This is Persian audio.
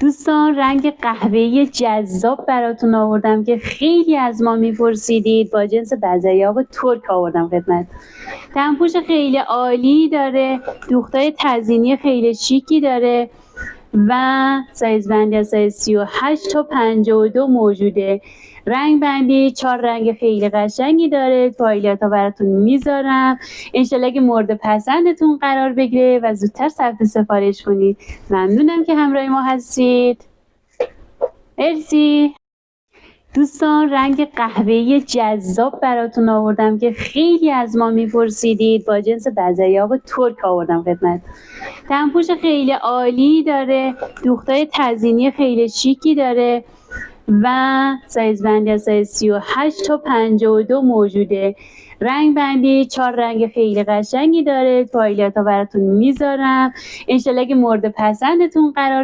دوستان رنگ قهوه‌ای جذاب براتون آوردم که خیلی از ما میپرسیدید. با جنس بزریاب ترک آوردم خدمت. تنپوش خیلی عالی داره، دوختای تزیینی خیلی شیکی داره و سایز بندی از سایز 38 تا 52 موجوده. رنگ بندی 4 رنگ خیلی قشنگی داره. توایلات ها براتون میذارم انشالله که مورد پسندتون قرار بگیره و زودتر ثبت سفارش کنید. ممنونم که همراه ما هستید. مرسی. دوستان رنگ قهوه‌ای جذاب براتون آوردم که خیلی از ما میپرسیدید. با جنس بزریاب ترک آوردم خدمت. تنپوش خیلی عالی داره، دوختای تزیینی خیلی شیکی داره و سایز بندی از سایز 38 تا 52 موجوده. رنگ بندی 4 رنگ خیلی قشنگی داره. توایلات ها براتون میذارم انشالله که مورد پسندتون قرار